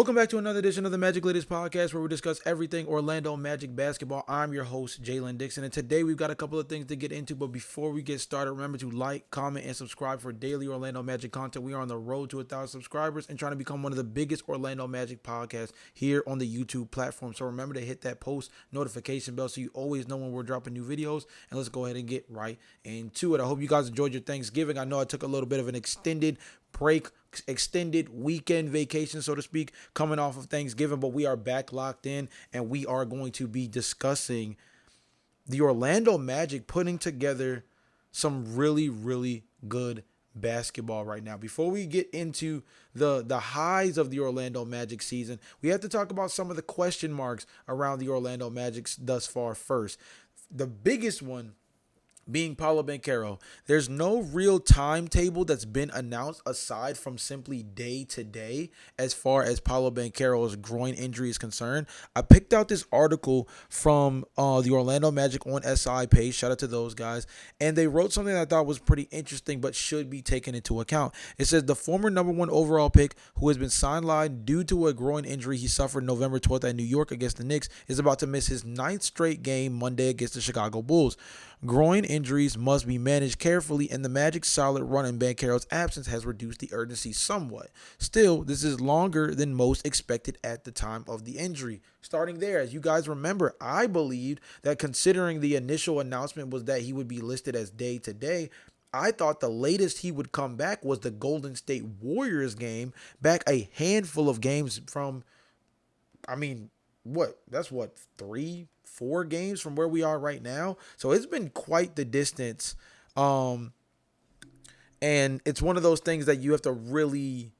Welcome back to another edition of the Magic Latest Podcast, where we discuss everything Orlando Magic basketball. I'm your host, Jalon Dixon, and today we've got a couple of things to get into. But before we get started, remember to like, comment, and subscribe for daily Orlando Magic content. We are on the road to 1,000 subscribers and trying to become one of the biggest Orlando Magic podcasts here on the YouTube platform. So remember to hit that post notification bell so you always know when we're dropping new videos. And let's go ahead and get right into it. I hope you guys enjoyed your Thanksgiving. I know I took a little bit of an extended weekend vacation, so to speak, coming off of Thanksgiving, but we are back locked in and we are going to be discussing the Orlando Magic putting together some really good basketball right now. Before we get into the highs of the Orlando Magic season, we have to talk about some of the question marks around the Orlando Magic thus far first. The biggest one being Paolo Banchero. There's no real timetable that's been announced aside from simply day to day as far as Paolo Banchero's groin injury is concerned. I picked out this article from the Orlando Magic on SI page. Shout out to those guys. And they wrote something that I thought was pretty interesting but should be taken into account. It says the former number one overall pick who has been sidelined due to a groin injury he suffered November 12th at New York against the Knicks is about to miss his ninth straight game Monday against the Chicago Bulls. Groin injuries must be managed carefully, and the Magic's solid run in Banchero's absence has reduced the urgency somewhat. Still, this is longer than most expected at the time of the injury. Starting there, as you guys remember, I believed that considering the initial announcement was that he would be listed as day to day, I thought the latest he would come back was the Golden State Warriors game, back a handful of games from, that's what, 3-4 games from where we are right now. So it's been quite the distance. And it's one of those things that you have to really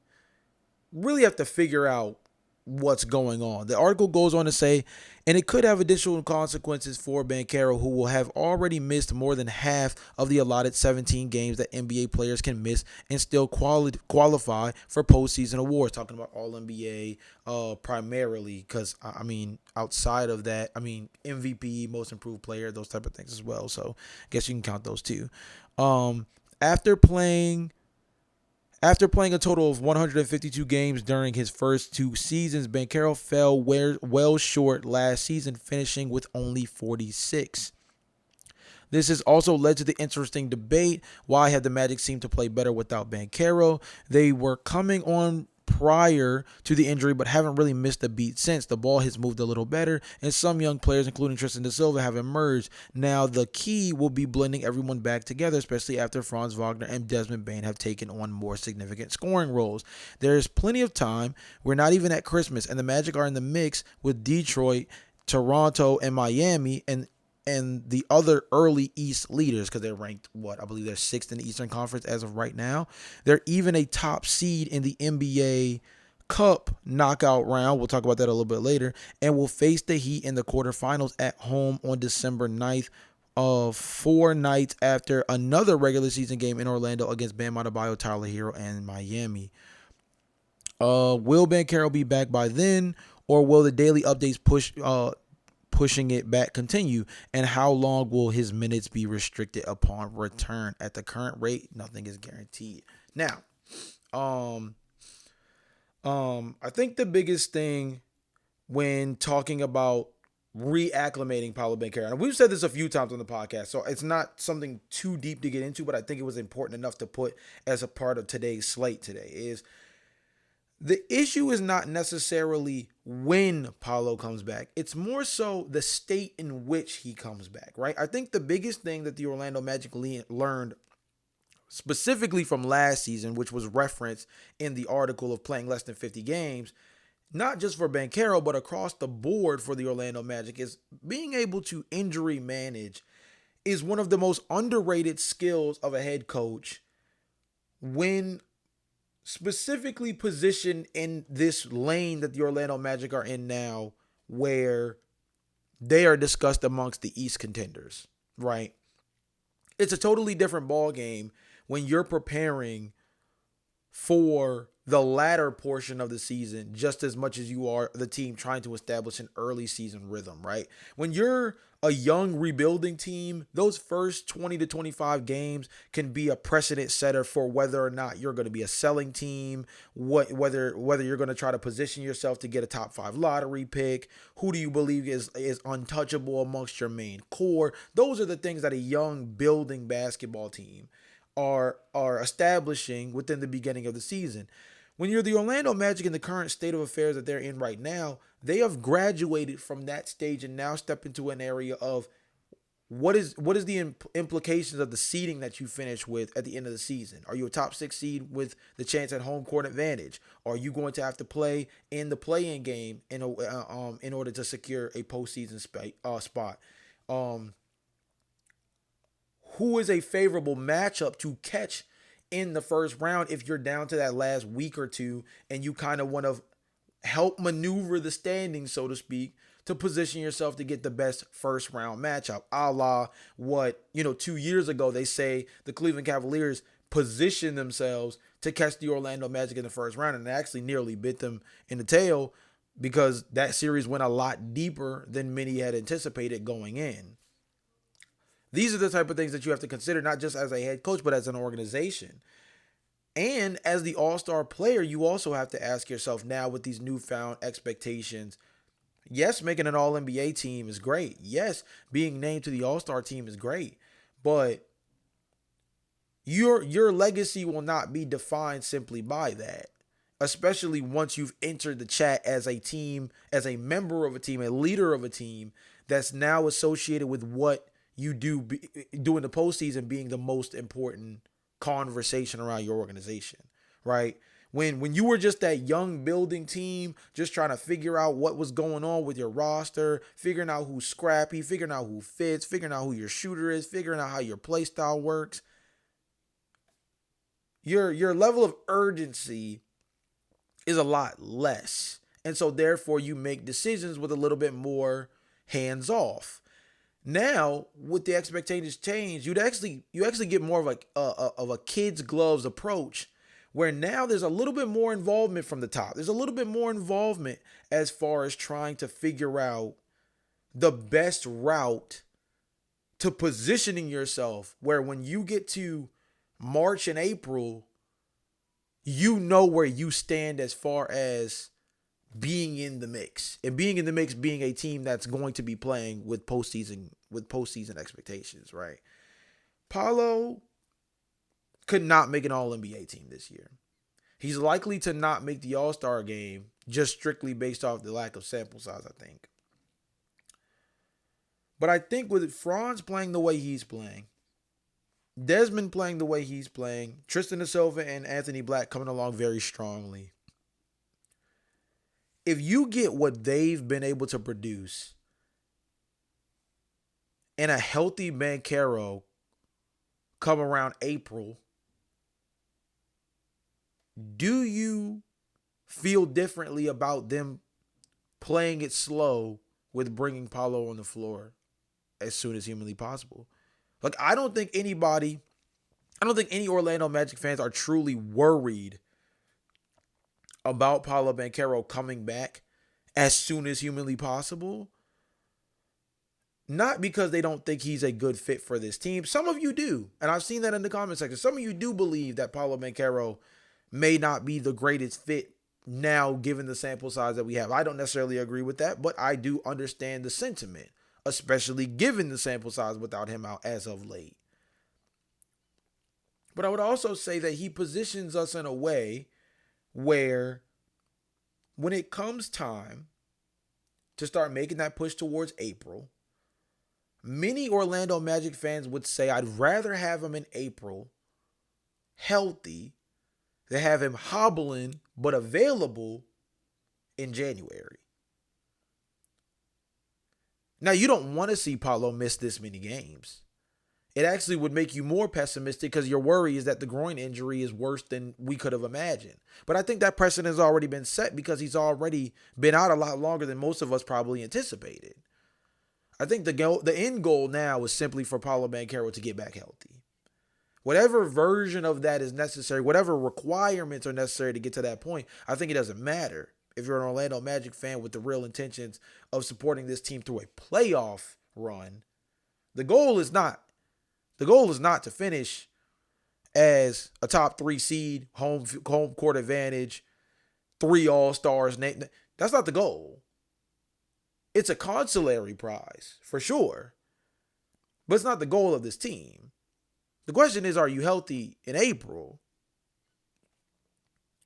have to figure out what's going on. The article goes on to say, and it could have additional consequences for Banchero, who will have already missed more than half of the allotted 17 games that NBA players can miss and still qualify for postseason awards. Talking about All NBA primarily, because outside of that, MVP, Most Improved Player, those type of things as well. So I guess you can count those too. After playing a total of 152 games during his first two seasons, Banchero fell well short last season, finishing with only 46. This has also led to the interesting debate: why have the Magic seemed to play better without Banchero? They were coming on prior to the injury, but haven't really missed a beat since. The ball has moved a little better, and some young players, including Tristan da Silva, have emerged. Now, the key will be blending everyone back together, especially after Franz Wagner and Desmond Bane have taken on more significant scoring roles. There's plenty of time. We're not even at Christmas, and the Magic are in the mix with Detroit, Toronto, and Miami, and the other early East leaders, because they're ranked, I believe they're sixth in the Eastern Conference as of right now. They're even a top seed in the NBA Cup knockout round. We'll talk about that a little bit later. And will face the Heat in the quarterfinals at home on December 9th, 4 nights after another regular season game in Orlando against Bam Adebayo, Tyler Hero, and Miami. Will Banchero be back by then, or will the daily updates pushing it back continue, and how long will his minutes be restricted upon return? At the current rate, nothing is guaranteed. Now, I think the biggest thing when talking about reacclimating Paolo Banchero, and we've said this a few times on the podcast, so it's not something too deep to get into, but I think it was important enough to put as a part of today's slate today, is the issue is not necessarily when Paolo comes back. It's more so the state in which he comes back, right? I think the biggest thing that the Orlando Magic learned specifically from last season, which was referenced in the article of playing less than 50 games, not just for Banchero, but across the board for the Orlando Magic, is being able to injury manage is one of the most underrated skills of a head coach when specifically positioned in this lane that the Orlando Magic are in now, where they are discussed amongst the East contenders, right? It's a totally different ball game when you're preparing for the latter portion of the season just as much as you are the team trying to establish an early season rhythm, right? When you're a young rebuilding team, those first 20 to 25 games can be a precedent setter for whether or not you're going to be a selling team, whether you're going to try to position yourself to get a top 5 lottery pick, who do you believe is untouchable amongst your main core. Those are the things that a young building basketball team are establishing within the beginning of the season. When you're the Orlando Magic in the current state of affairs that they're in right now, they have graduated from that stage and now step into an area of what is the implications of the seeding that you finish with at the end of the season? Are you a top 6 seed with the chance at home court advantage? Are you going to have to play in the play-in game in order to secure a postseason spot? Um, who is a favorable matchup to catch in the first round if you're down to that last week or two and you kind of want to help maneuver the standings, so to speak, to position yourself to get the best first round matchup, a la what, 2 years ago they say the Cleveland Cavaliers positioned themselves to catch the Orlando Magic in the first round and actually nearly bit them in the tail because that series went a lot deeper than many had anticipated going in. These are the type of things that you have to consider, not just as a head coach, but as an organization. And as the all-star player, you also have to ask yourself now with these newfound expectations. Yes, making an all-NBA team is great. Yes, being named to the all-star team is great. But your legacy will not be defined simply by that. Especially once you've entered the chat as a team, as a member of a team, a leader of a team that's now associated with what you do in the postseason being the most important conversation around your organization, right? When you were just that young building team, just trying to figure out what was going on with your roster, figuring out who's scrappy, figuring out who fits, figuring out who your shooter is, figuring out how your play style works, your level of urgency is a lot less. And so therefore you make decisions with a little bit more hands off. Now, with the expectations change, you actually get more of a kid's gloves approach, where now there's a little bit more involvement from the top. There's a little bit more involvement as far as trying to figure out the best route to positioning yourself, where when you get to March and April, you know where you stand as far as being in the mix, and being in the mix, being a team that's going to be playing with postseason expectations, right? Paolo could not make an All NBA team this year. He's likely to not make the All-Star game just strictly based off the lack of sample size, I think. But I think with Franz playing the way he's playing, Desmond playing the way he's playing, Tristan da Silva and Anthony Black coming along very strongly, if you get what they've been able to produce and a healthy Banchero come around April, do you feel differently about them playing it slow with bringing Paolo on the floor as soon as humanly possible? Like, I don't think any Orlando Magic fans are truly worried about Paolo Banchero coming back as soon as humanly possible. Not because they don't think he's a good fit for this team. Some of you do. And I've seen that in the comment section. Some of you do believe that Paolo Banchero may not be the greatest fit now, given the sample size that we have. I don't necessarily agree with that, but I do understand the sentiment, especially given the sample size without him out as of late. But I would also say that he positions us in a way where when it comes time to start making that push towards April, many Orlando Magic fans would say, I'd rather have him in April healthy than have him hobbling but available in January. Now, you don't want to see Paolo miss this many games. It actually would make you more pessimistic because your worry is that the groin injury is worse than we could have imagined. But I think that precedent has already been set because he's already been out a lot longer than most of us probably anticipated. I think the end goal now is simply for Paolo Banchero to get back healthy. Whatever version of that is necessary, whatever requirements are necessary to get to that point, I think it doesn't matter. If you're an Orlando Magic fan with the real intentions of supporting this team through a playoff run, the goal is not to finish as a top 3 seed, home court advantage, 3 All-Stars. That's not the goal. It's a consolatory prize for sure, but it's not the goal of this team. The question is, are you healthy in April?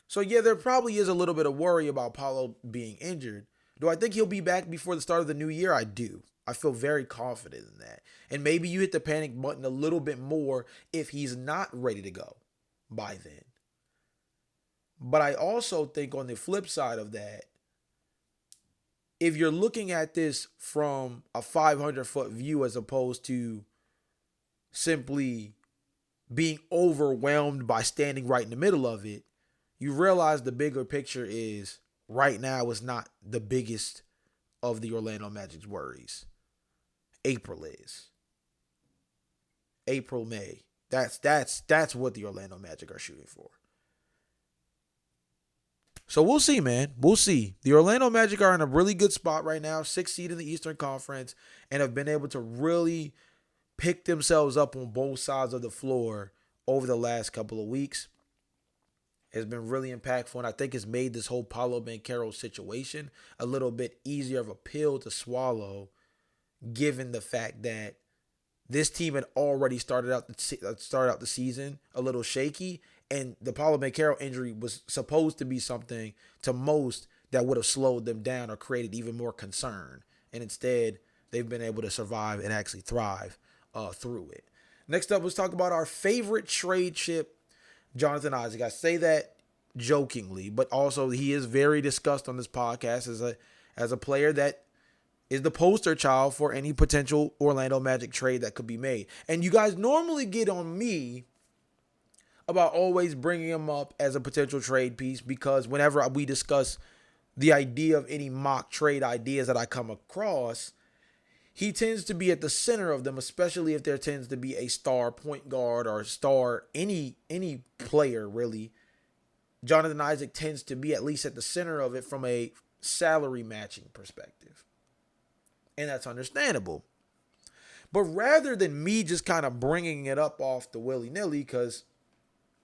So yeah, there probably is a little bit of worry about Paolo being injured. Do I think he'll be back before the start of the new year? I do. I feel very confident in that. And maybe you hit the panic button a little bit more if he's not ready to go by then. But I also think on the flip side of that, if you're looking at this from a 500-foot view as opposed to simply being overwhelmed by standing right in the middle of it, you realize the bigger picture is right now is not the biggest of the Orlando Magic's worries. April is. April, May. That's what the Orlando Magic are shooting for. So we'll see, man. We'll see. The Orlando Magic are in a really good spot right now, 6th seed in the Eastern Conference, and have been able to really pick themselves up on both sides of the floor over the last couple of weeks. Has been really impactful, and I think it's made this whole Paolo Banchero situation a little bit easier of a pill to swallow, given the fact that this team had already started out the season a little shaky, and the Paolo Banchero injury was supposed to be something to most that would have slowed them down or created even more concern. And instead, they've been able to survive and actually thrive through it. Next up, let's talk about our favorite trade chip, Jonathan Isaac. I say that jokingly, but also he is very discussed on this podcast as a player that is the poster child for any potential Orlando Magic trade that could be made. And you guys normally get on me about always bringing him up as a potential trade piece because whenever we discuss the idea of any mock trade ideas that I come across, he tends to be at the center of them, especially if there tends to be a star point guard or star any player really. Jonathan Isaac tends to be at least at the center of it from a salary matching perspective. And that's understandable. But rather than me just kind of bringing it up off the willy-nilly, because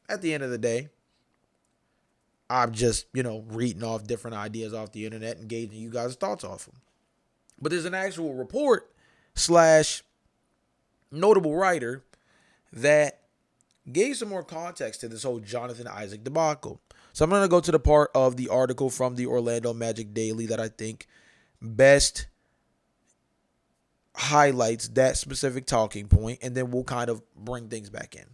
at the end of the day, I'm just, reading off different ideas off the internet and gauging you guys' thoughts off them. But there's an actual report / notable writer that gave some more context to this whole Jonathan Isaac debacle. So I'm going to go to the part of the article from the Orlando Magic Daily that I think best highlights that specific talking point, and then we'll kind of bring things back in.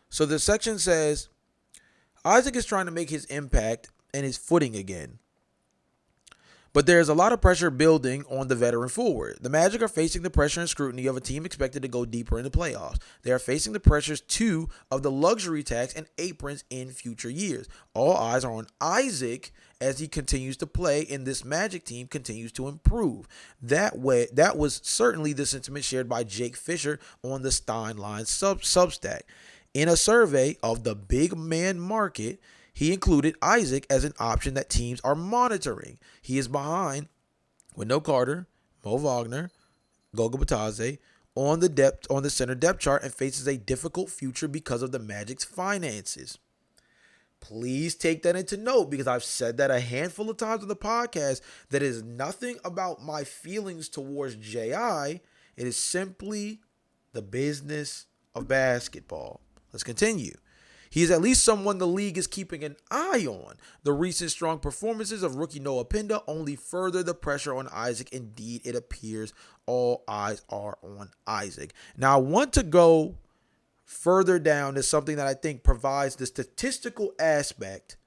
So the section says, Isaac is trying to make his impact and his footing again. But there's a lot of pressure building on the veteran forward. The Magic are facing the pressure and scrutiny of a team expected to go deeper in the playoffs. They are facing the pressures, too, of the luxury tax and aprons in future years. All eyes are on Isaac as he continues to play and this Magic team continues to improve. That was certainly the sentiment shared by Jake Fisher on the Steinline Substack. In a survey of the big man market, he included Isaac as an option that teams are monitoring. He is behind Wendell Carter, Mo Wagner, Goga Bitadze on the center depth chart and faces a difficult future because of the Magic's finances. Please take that into note because I've said that a handful of times on the podcast that is nothing about my feelings towards J.I. It is simply the business of basketball. Let's continue. He is at least someone the league is keeping an eye on. The recent strong performances of rookie Noah Pinda only further the pressure on Isaac. Indeed, it appears all eyes are on Isaac. Now, I want to go further down to something that I think provides the statistical aspect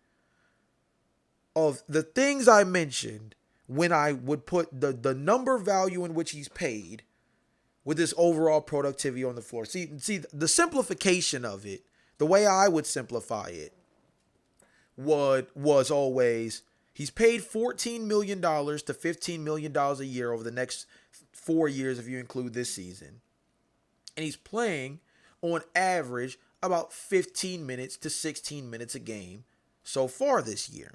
of the things I mentioned when I would put the number value in which he's paid with his overall productivity on the floor. See, the simplification of it, the way I would simplify it was always he's paid $14 million to $15 million a year over the next 4 years if you include this season. And he's playing on average about 15 minutes to 16 minutes a game so far this year.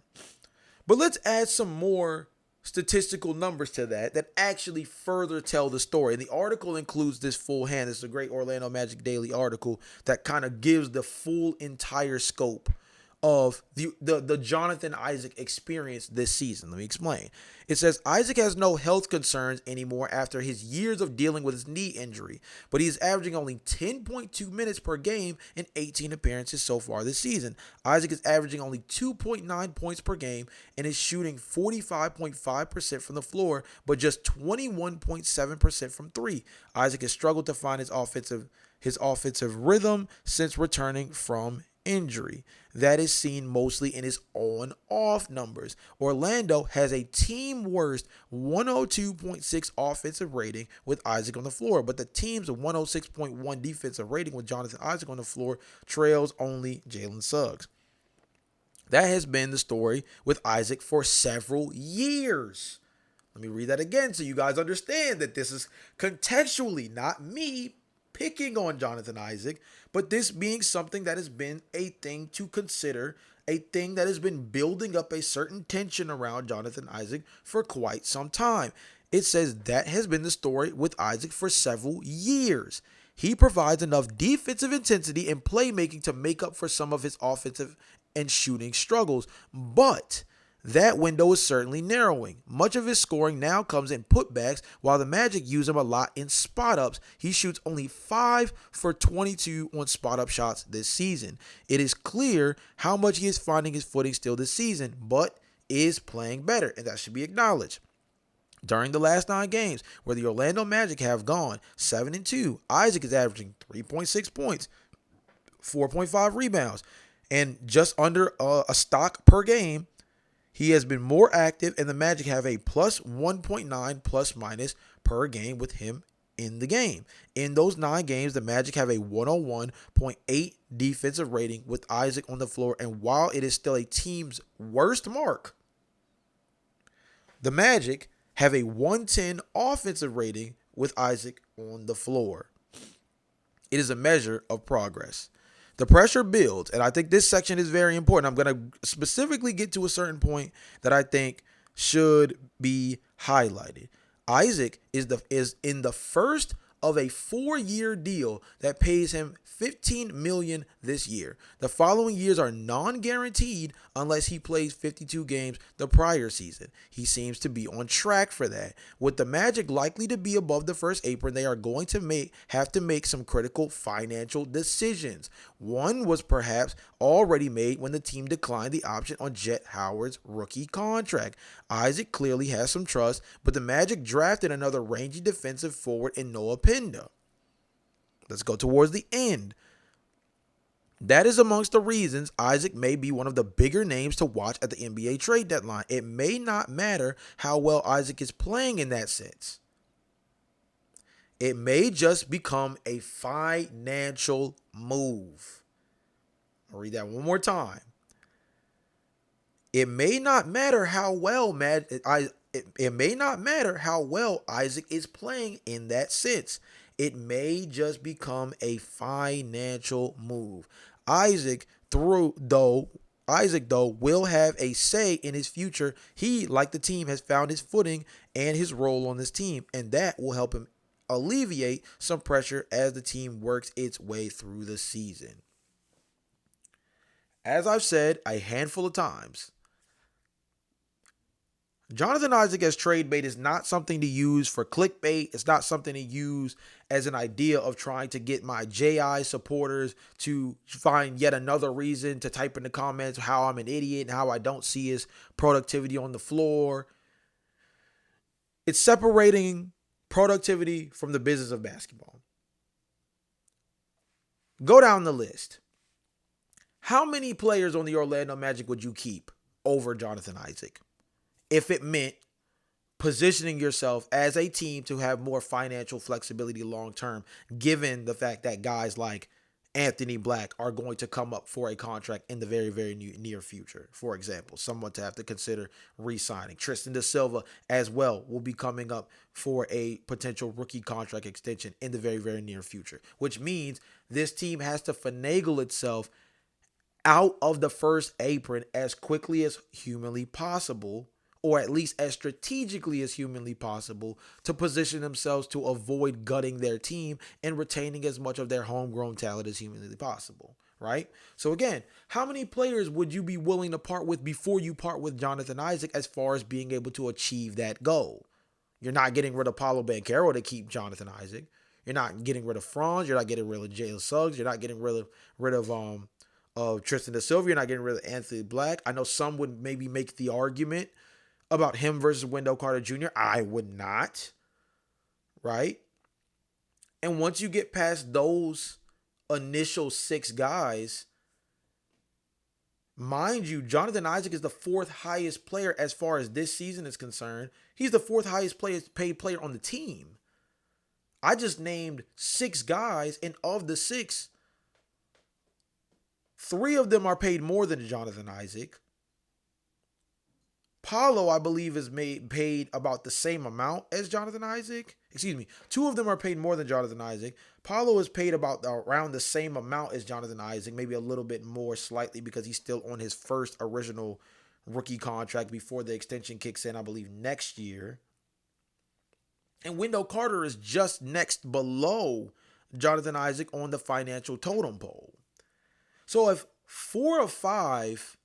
But let's add some more statistical numbers to that actually further tell the story. And the article includes this full hand. This is a great Orlando Magic Daily article that kind of gives the full entire scope of the Jonathan Isaac experience this season. Let me explain. It says Isaac has no health concerns anymore after his years of dealing with his knee injury, but he is averaging only 10.2 minutes per game in 18 appearances so far this season. Isaac is averaging only 2.9 points per game and is shooting 45.5% from the floor, but just 21.7% from three. Isaac has struggled to find his offensive rhythm since returning from injury. That is seen mostly in his on-off numbers. Orlando has a team worst 102.6 offensive rating with Isaac on the floor, but the team's 106.1 defensive rating with Jonathan Isaac on the floor trails only Jalen Suggs. That has been the story with Isaac for several years. Let me read that again so you guys understand that this is contextually not me picking on Jonathan Isaac, but this being something that has been a thing to consider, a thing that has been building up a certain tension around Jonathan Isaac for quite some time. It says that has been the story with Isaac for several years. He provides enough defensive intensity and playmaking to make up for some of his offensive and shooting struggles, but that window is certainly narrowing. Much of his scoring now comes in putbacks, while the Magic use him a lot in spot-ups. He shoots only 5 for 22 on spot-up shots this season. It is clear how much he is finding his footing still this season, but is playing better, and that should be acknowledged. During the last 9 games, where the Orlando Magic have gone 7-2, Isaac is averaging 3.6 points, 4.5 rebounds, and just under a stock per game. He has been more active, and the Magic have a plus 1.9 plus minus per game with him in the game. In those 9 games, the Magic have a 101.8 defensive rating with Isaac on the floor, and while it is still a team's worst mark, the Magic have a 110 offensive rating with Isaac on the floor. It is a measure of progress. The pressure builds, and I think this section is very important. I'm going to specifically get to a certain point that I think should be highlighted. Isaac is in the first of a 4-year deal that pays him $15 million this year. The following years are non-guaranteed unless he plays 52 games the prior season. He seems to be on track for that. With the Magic likely to be above the first apron, they are going to have to make some critical financial decisions. One was perhaps already made when the team declined the option on Jet Howard's rookie contract. Isaac clearly has some trust, but the Magic drafted another rangy defensive forward in Noah Pinda. Let's go towards the end. That is amongst the reasons Isaac may be one of the bigger names to watch at the NBA trade deadline. It may not matter how well Isaac is playing in that sense. It may just become a financial move. I'll read that one more time. It may not matter how well it may not matter how well Isaac is playing in that sense. It may just become a financial move. Isaac, though, will have a say in his future. He, like the team, has found his footing and his role on this team, and that will help him alleviate some pressure as the team works its way through the season. As I've said a handful of times, Jonathan Isaac as trade bait is not something to use for clickbait. It's not something to use as an idea of trying to get my JI supporters to find yet another reason to type in the comments how I'm an idiot and how I don't see his productivity on the floor. It's separating productivity from the business of basketball. Go down the list. How many players on the Orlando Magic would you keep over Jonathan Isaac if it meant positioning yourself as a team to have more financial flexibility long term, given the fact that guys like Anthony Black are going to come up for a contract in the very, very near future. For example, someone to have to consider re-signing. Tristan da Silva as well will be coming up for a potential rookie contract extension in the very, very near future, which means this team has to finagle itself out of the first apron as quickly as humanly possible, or at least as strategically as humanly possible, to position themselves to avoid gutting their team and retaining as much of their homegrown talent as humanly possible. Right? So again, how many players would you be willing to part with before you part with Jonathan Isaac as far as being able to achieve that goal? You're not getting rid of Paulo Banchero to keep Jonathan Isaac. You're not getting rid of Franz. You're not getting rid of Jalen Suggs. You're not getting rid of Tristan da Silva. You're not getting rid of Anthony Black. I know some would maybe make the argument about him versus Wendell Carter Jr. I would not, right? And once you get past those initial six guys, mind you, Jonathan Isaac is the fourth highest player as far as this season is concerned. He's the fourth highest paid player on the team. I just named six guys, and of the six, three of them are paid more than Jonathan Isaac. Paulo, I believe, is paid about the same amount as Jonathan Isaac. Excuse me. Two of them are paid more than Jonathan Isaac. Paulo is paid about around the same amount as Jonathan Isaac, maybe a little bit more slightly because he's still on his first original rookie contract before the extension kicks in, I believe, next year. And Wendell Carter is just next below Jonathan Isaac on the financial totem pole. So if 4 or 5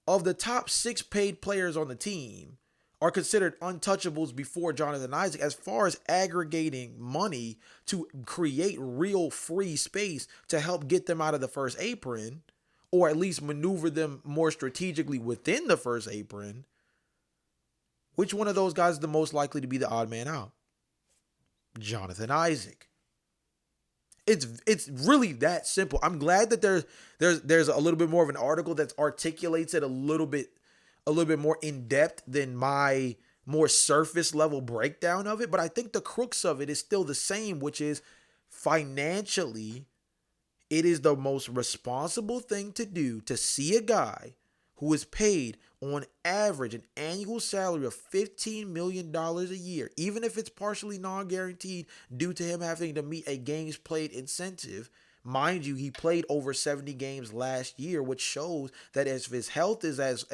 of the top 6 paid players on the team are considered untouchables before Jonathan Isaac, as far as aggregating money to create real free space to help get them out of the first apron, or at least maneuver them more strategically within the first apron, which one of those guys is the most likely to be the odd man out? Jonathan Isaac. It's really that simple. I'm glad that there's a little bit more of an article that articulates it a little bit more in depth than my more surface level breakdown of it. But I think the crux of it is still the same, which is financially, it is the most responsible thing to do to see a guy who is paid on average an annual salary of $15 million a year, even if it's partially non-guaranteed due to him having to meet a games played incentive. Mind you, he played over 70 games last year, which shows that as his health is as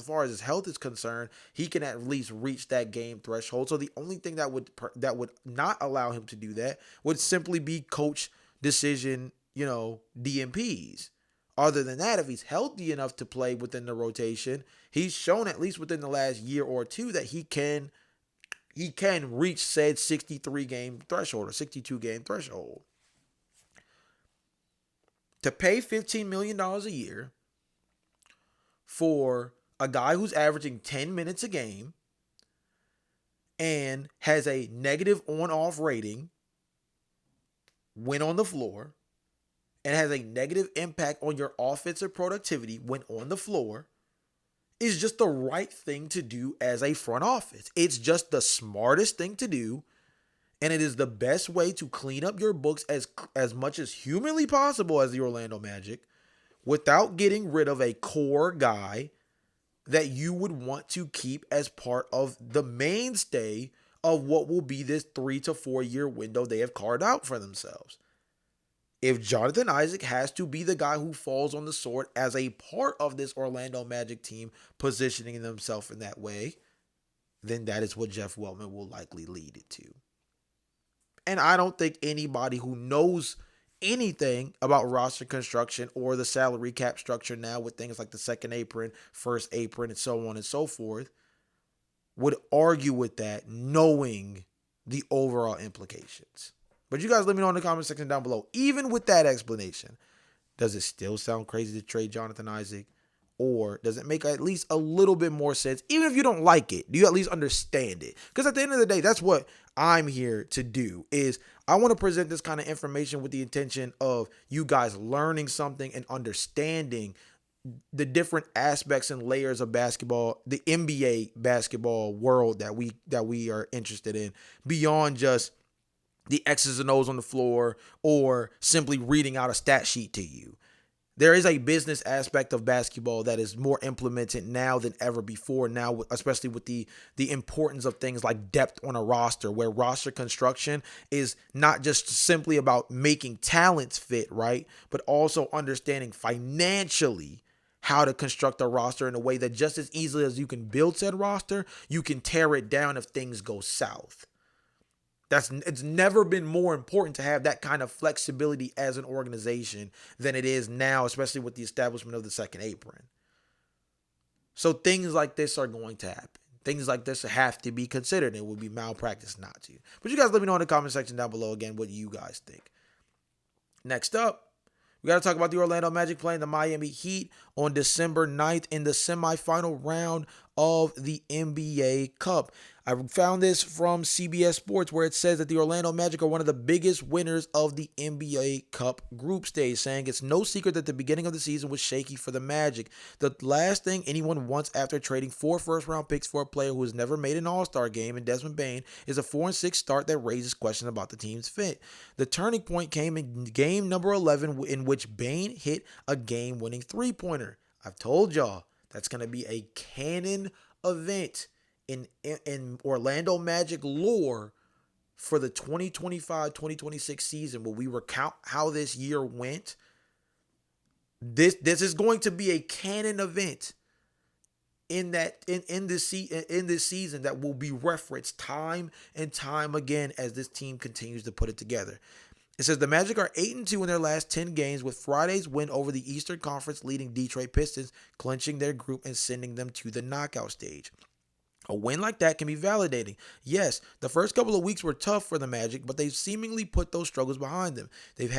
far as his health is concerned, he can at least reach that game threshold. So the only thing that would not allow him to do that would simply be coach decision, DMPs. Other than that, if he's healthy enough to play within the rotation, he's shown at least within the last year or two that he can reach said 63 game threshold or 62 game threshold. To pay $15 million a year for a guy who's averaging 10 minutes a game and has a negative on-off rating when on the floor, and has a negative impact on your offensive productivity when on the floor, is just the right thing to do as a front office. It's just the smartest thing to do, and it is the best way to clean up your books as much as humanly possible as the Orlando Magic without getting rid of a core guy that you would want to keep as part of the mainstay of what will be this 3 to 4 year window they have carved out for themselves. If Jonathan Isaac has to be the guy who falls on the sword as a part of this Orlando Magic team positioning themselves in that way, then that is what Jeff Weltman will likely lead it to. And I don't think anybody who knows anything about roster construction or the salary cap structure now with things like the second apron, first apron, and so on and so forth would argue with that, knowing the overall implications. But you guys let me know in the comment section down below. Even with that explanation, does it still sound crazy to trade Jonathan Isaac? Or does it make at least a little bit more sense? Even if you don't like it, do you at least understand it? Because at the end of the day, that's what I'm here to do. Is I want to present this kind of information with the intention of you guys learning something and understanding the different aspects and layers of basketball, the NBA basketball world that we are interested in, beyond just the X's and O's on the floor or simply reading out a stat sheet to you. There is a business aspect of basketball that is more implemented now than ever before. Now, especially with the importance of things like depth on a roster, where roster construction is not just simply about making talents fit, right? But also understanding financially how to construct a roster in a way that just as easily as you can build said roster, you can tear it down if things go south. It's never been more important to have that kind of flexibility as an organization than it is now, especially with the establishment of the second apron. So things like this are going to happen. Things like this have to be considered. It would be malpractice not to. But you guys let me know in the comment section down below again what you guys think. Next up, we got to talk about the Orlando Magic playing the Miami Heat on December 9th in the semifinal round of the NBA Cup. I found this from CBS Sports where it says that the Orlando Magic are one of the biggest winners of the NBA Cup group stage, saying it's no secret that the beginning of the season was shaky for the Magic. The last thing anyone wants after trading 4 first-round picks for a player who has never made an All-Star game in Desmond Bane is a 4-6 start that raises questions about the team's fit. The turning point came in game number 11 in which Bane hit a game-winning three-pointer. I've told y'all that's going to be a canon event in Orlando Magic lore for the 2025-2026 season, where we recount how this year went. This is going to be a canon event in this season that will be referenced time and time again as this team continues to put it together. It says the Magic are 8-2 in their last 10 games, with Friday's win over the Eastern Conference leading Detroit Pistons clinching their group and sending them to the knockout stage. A win like that can be validating. Yes, the first couple of weeks were tough for the Magic, but they've seemingly put those struggles behind them. They've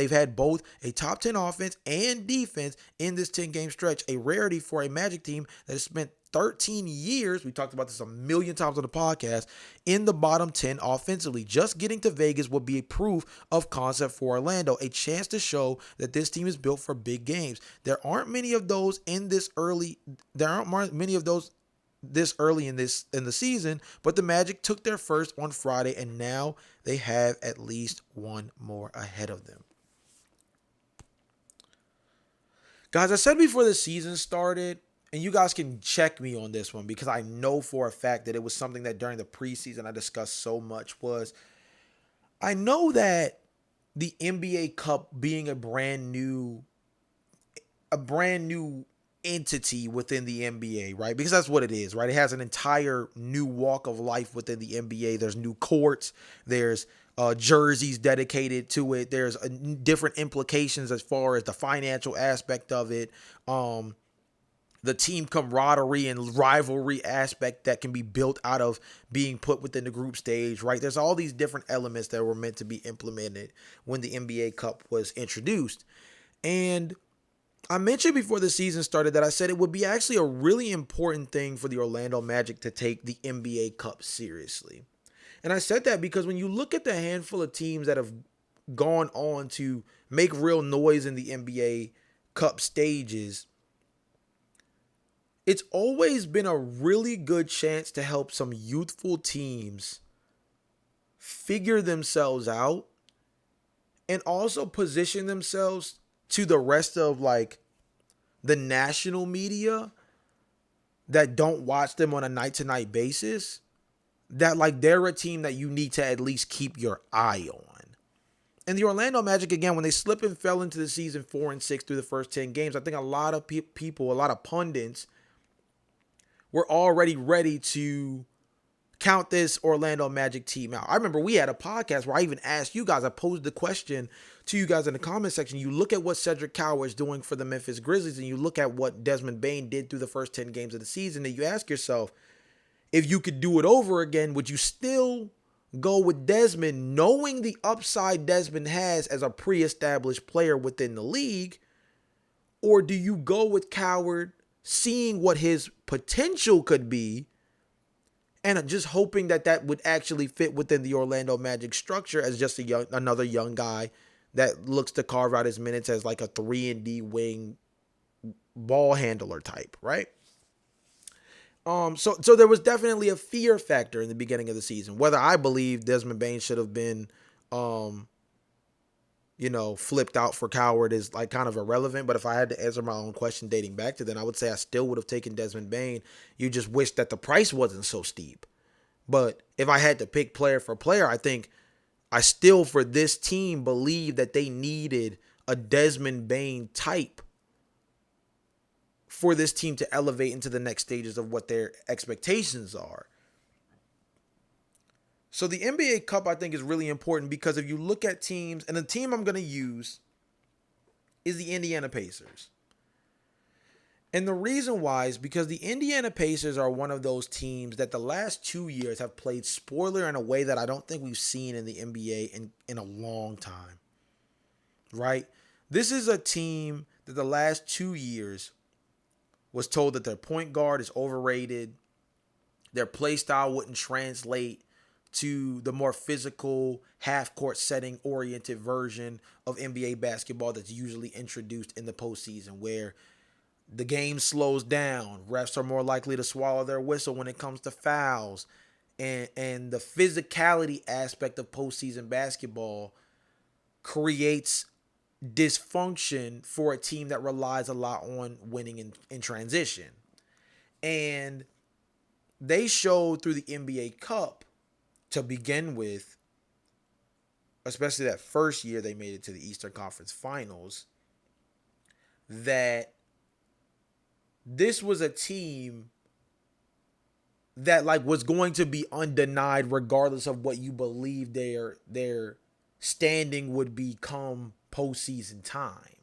had both a top 10 offense and defense in this 10-game stretch, a rarity for a Magic team that has spent 13 years, we talked about this a million times on the podcast, in the bottom 10 offensively. Just getting to Vegas would be a proof of concept for Orlando, a chance to show that this team is built for big games. There aren't many of those this early in the season, but the Magic took their first on Friday, and now they have at least one more ahead of them. Guys, I said before the season started, and you guys can check me on this one because I know for a fact that it was something that during the preseason I discussed so much, was I know that the NBA Cup being a brand new entity within the NBA, right? Because that's what it is, right? It has an entire new walk of life within the NBA. There's new courts, there's jerseys dedicated to it, there's different implications as far as the financial aspect of it, the team camaraderie and rivalry aspect that can be built out of being put within the group stage, right? There's all these different elements that were meant to be implemented when the NBA Cup was introduced. And I mentioned before the season started that I said it would be actually a really important thing for the Orlando Magic to take the NBA Cup seriously. And I said that because when you look at the handful of teams that have gone on to make real noise in the NBA Cup stages, it's always been a really good chance to help some youthful teams figure themselves out and also position themselves to the rest of like the national media that don't watch them on a night-to-night basis, that like they're a team that you need to at least keep your eye on. And the Orlando Magic, again, when they slip and fell into the season 4-6 through the first 10 games, I think a lot of people, a lot of pundits were already ready to count this Orlando Magic team out. I remember we had a podcast where I even asked you guys, I posed the question to you guys in the comment section. You look at what Cedric Coward is doing for the Memphis Grizzlies, and you look at what Desmond Bane did through the first 10 games of the season, and you ask yourself, if you could do it over again, would you still go with Desmond, knowing the upside Desmond has as a pre-established player within the league? Or do you go with Coward, seeing what his potential could be, and just hoping that that would actually fit within the Orlando Magic structure as just another young guy that looks to carve out his minutes as like a 3-and-D wing ball handler type, right? So there was definitely a fear factor in the beginning of the season. Whether I believe Desmond Bain should have been, um, flipped out for coward is like kind of irrelevant. But if I had to answer my own question dating back to then, I would say I still would have taken Desmond Bain. You just wish that the price wasn't so steep. But if I had to pick player for player, I think I still, for this team, believe that they needed a Desmond Bain type for this team to elevate into the next stages of what their expectations are. So the NBA Cup, I think, is really important because if you look at teams, and the team I'm going to use is the Indiana Pacers. And the reason why is because the Indiana Pacers are one of those teams that the last 2 years have played spoiler in a way that I don't think we've seen in the NBA in a long time. Right? This is a team that the last 2 years was told that their point guard is overrated. Their play style wouldn't translate to the more physical, half-court setting-oriented version of NBA basketball that's usually introduced in the postseason, where the game slows down. Refs are more likely to swallow their whistle when it comes to fouls. And the physicality aspect of postseason basketball creates dysfunction for a team that relies a lot on winning in transition. And they showed through the NBA Cup to begin with, especially that first year they made it to the Eastern Conference Finals, that this was a team that was going to be undenied regardless of what you believe their standing would become postseason time.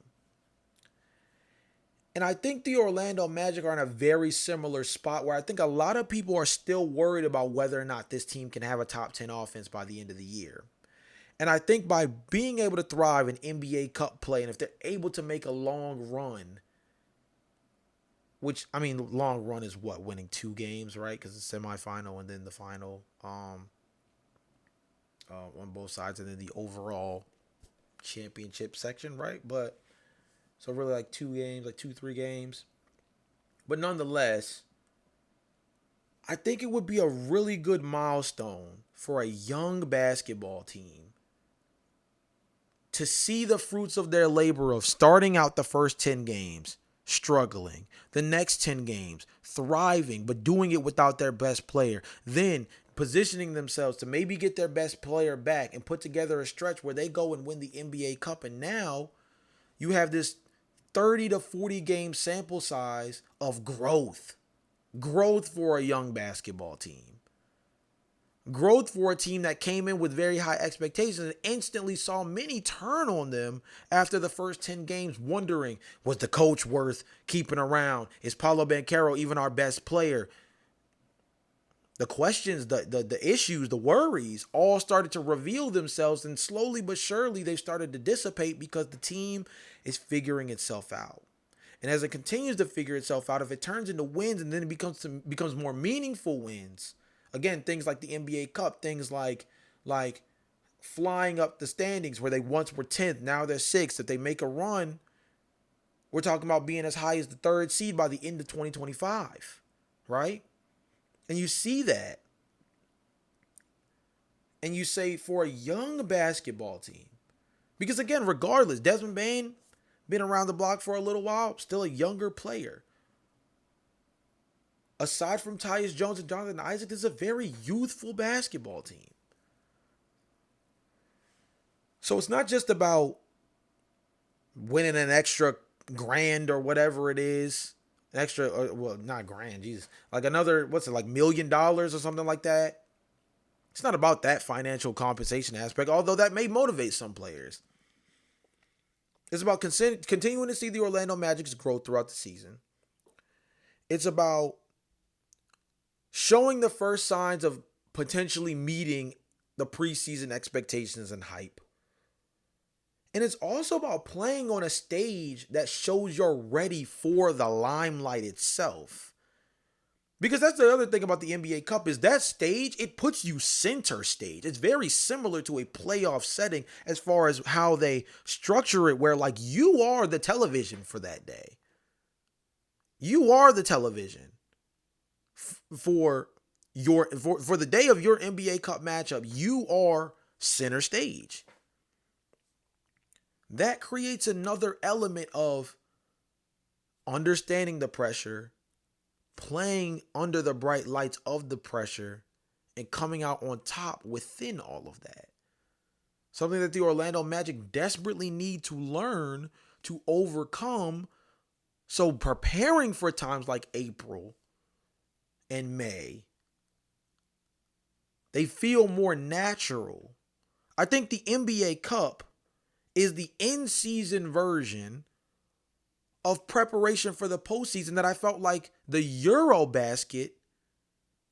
And I think the Orlando Magic are in a very similar spot where I think a lot of people are still worried about whether or not this team can have a top 10 offense by the end of the year. And I think by being able to thrive in NBA Cup play, and if they're able to make a long run, which, I mean, long run is what? Winning 2 games, right? Because it's semifinal and then the final on both sides, and then the overall championship section, right? But so really 2 games, 2-3 games. But nonetheless, I think it would be a really good milestone for a young basketball team to see the fruits of their labor of starting out the first 10 games, struggling, the next 10 games, thriving, but doing it without their best player, then positioning themselves to maybe get their best player back and put together a stretch where they go and win the NBA Cup. And now you have this 30 to 40 game sample size of growth for a young basketball team. Growth for a team that came in with very high expectations and instantly saw many turn on them after the first 10 games, wondering, was the coach worth keeping around? Is Paolo Banchero even our best player? The questions, the issues, the worries all started to reveal themselves, and slowly but surely they've started to dissipate because the team is figuring itself out. And as it continues to figure itself out, if it turns into wins and then it becomes more meaningful wins, again, things like the NBA Cup, things like flying up the standings where they once were 10th, now they're 6th. If they make a run, we're talking about being as high as the 3rd seed by the end of 2025, right? And you see that. And you say, for a young basketball team, because again, regardless, Desmond Bain, been around the block for a little while, still a younger player. Aside from Tyus Jones and Jonathan Isaac, this is a very youthful basketball team. So it's not just about winning an extra grand or whatever it is. An extra, well, not grand, Jesus. Another, $1 million or something like that. It's not about that financial compensation aspect, although that may motivate some players. It's about continuing to see the Orlando Magic's growth throughout the season. It's about showing the first signs of potentially meeting the preseason expectations and hype. And it's also about playing on a stage that shows you're ready for the limelight itself. Because that's the other thing about the NBA Cup is that stage, it puts you center stage. It's very similar to a playoff setting as far as how they structure it, where you are the television for that day. You are the television for for the day of your NBA Cup matchup, you are center stage. That creates another element of understanding the pressure, playing under the bright lights of the pressure, and coming out on top within all of that. Something that the Orlando Magic desperately need to learn to overcome. So preparing for times like April and May, they feel more natural. I think the NBA Cup is the in-season version of preparation for the postseason that I felt like the Eurobasket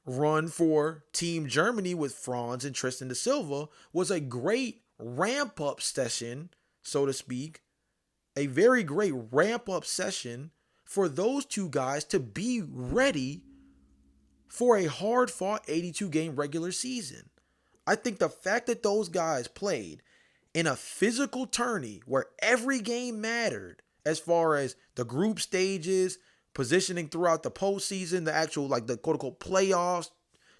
run for Team Germany with Franz and Tristan da Silva was a great ramp-up session, so to speak, a very great ramp-up session for those two guys to be ready for a hard-fought 82-game regular season. I think the fact that those guys played in a physical tourney where every game mattered as far as the group stages, positioning throughout the postseason, the actual like the quote unquote playoffs,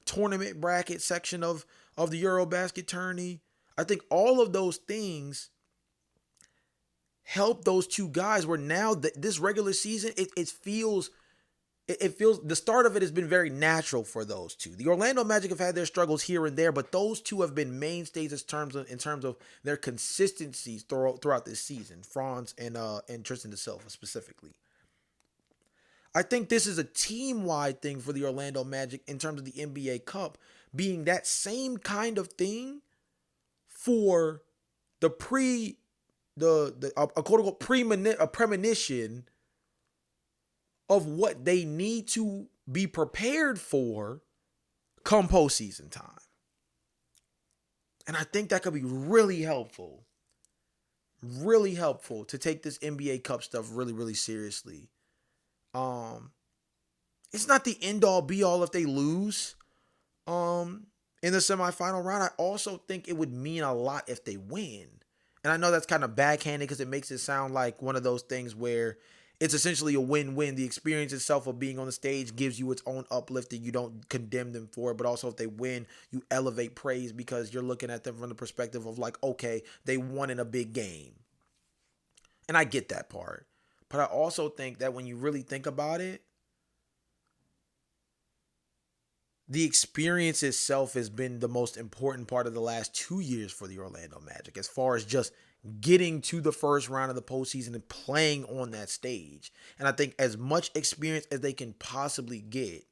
tournament bracket section of the Eurobasket tourney. I think all of those things help those two guys where now this regular season, it feels the start of it has been very natural for those two. The Orlando Magic have had their struggles here and there, but those two have been mainstays in terms of their consistencies throughout this season. Franz and Tristan da Silva specifically. I think this is a team-wide thing for the Orlando Magic in terms of the NBA Cup being that same kind of thing for the a quote unquote premonition of what they need to be prepared for come postseason time. And I think that could be really helpful. Really helpful to take this NBA Cup stuff really, really seriously. It's not the end all be all if they lose in the semifinal round. I also think it would mean a lot if they win. And I know that's kind of backhanded because it makes it sound like one of those things where it's essentially a win-win. The experience itself of being on the stage gives you its own uplift and you don't condemn them for it. But also if they win, you elevate praise because you're looking at them from the perspective of like, okay, they won in a big game. And I get that part. But I also think that when you really think about it, the experience itself has been the most important part of the last 2 years for the Orlando Magic as far as just getting to the first round of the postseason and playing on that stage. And I think as much experience as they can possibly get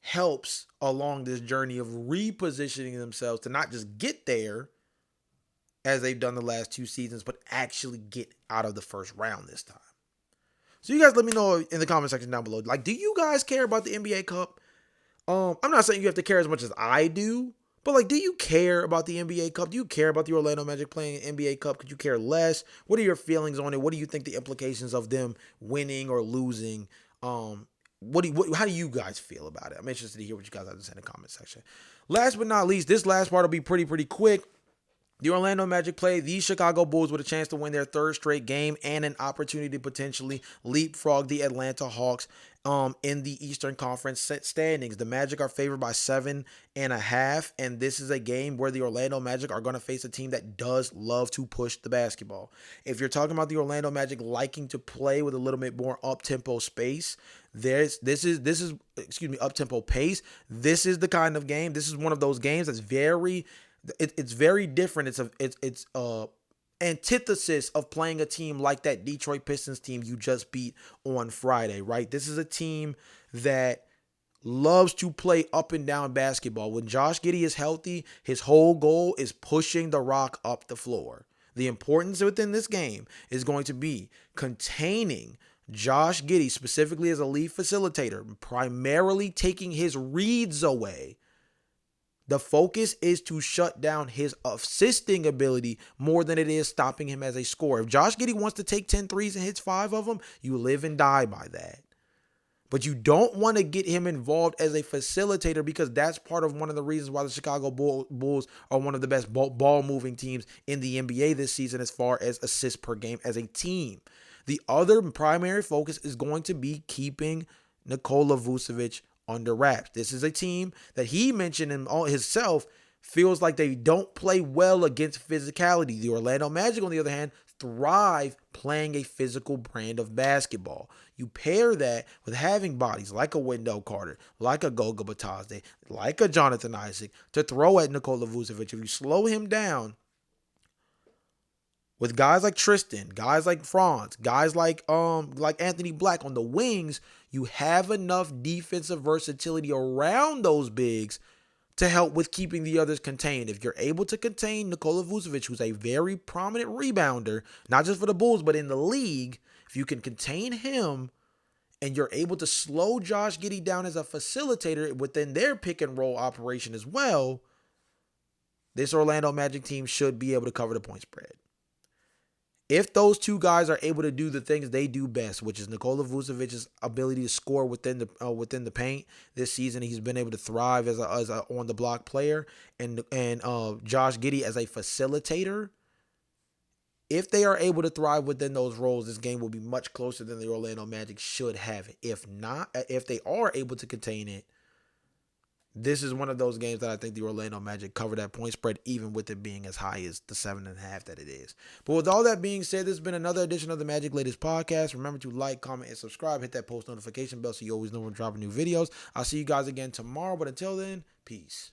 helps along this journey of repositioning themselves to not just get there as they've done the last 2 seasons, but actually get out of the first round this time. So you guys let me know in the comment section down below. Like, do you guys care about the NBA Cup? I'm not saying you have to care as much as I do, but like, do you care about the NBA Cup? Do you care about the Orlando Magic playing NBA Cup? Could you care less? What are your feelings on it? What do you think the implications of them winning or losing? How do you guys feel about it? I'm interested to hear what you guys have to say in the comment section. Last but not least, this last part will be pretty quick. The Orlando Magic play the Chicago Bulls with a chance to win their third straight game and an opportunity to potentially leapfrog the Atlanta Hawks in the Eastern Conference standings. The Magic are favored by 7.5, and this is a game where the Orlando Magic are going to face a team that does love to push the basketball. If you're talking about the Orlando Magic liking to play with a little bit more up-tempo space, up-tempo pace. This is the kind of game. This is one of those games that's it's very different. It's antithesis of playing a team like that Detroit Pistons team you just beat on Friday, right? This is a team that loves to play up and down basketball. When Josh Giddey is healthy, his whole goal is pushing the rock up the floor. The importance within this game is going to be containing Josh Giddey, specifically as a lead facilitator, primarily taking his reads away. The focus is to shut down his assisting ability more than it is stopping him as a scorer. If Josh Giddey wants to take 10 threes and hits 5 of them, you live and die by that. But you don't want to get him involved as a facilitator because that's part of one of the reasons why the Chicago Bulls are one of the best ball-moving teams in the NBA this season as far as assists per game as a team. The other primary focus is going to be keeping Nikola Vucevic under wraps. This is a team that he mentioned himself feels like they don't play well against physicality. The Orlando Magic, on the other hand, thrive playing a physical brand of basketball. You pair that with having bodies like a Wendell Carter, like a Goga Batazde, like a Jonathan Isaac to throw at Nikola Vucevic. If you slow him down with guys like Tristan, guys like Franz, guys like Anthony Black on the wings, you have enough defensive versatility around those bigs to help with keeping the others contained. If you're able to contain Nikola Vucevic, who's a very prominent rebounder, not just for the Bulls, but in the league, if you can contain him and you're able to slow Josh Giddey down as a facilitator within their pick and roll operation as well, this Orlando Magic team should be able to cover the point spread. If those two guys are able to do the things they do best, which is Nikola Vucevic's ability to score within the paint this season, he's been able to thrive as a on the block player, and Josh Giddey as a facilitator. If they are able to thrive within those roles, this game will be much closer than the Orlando Magic should have it. If not, if they are able to contain it, this is one of those games that I think the Orlando Magic cover that point spread, even with it being as high as the 7.5 that it is. But with all that being said, this has been another edition of the Magic Latest Podcast. Remember to like, comment, and subscribe. Hit that post notification bell so you always know when we're dropping new videos. I'll see you guys again tomorrow. But until then, peace.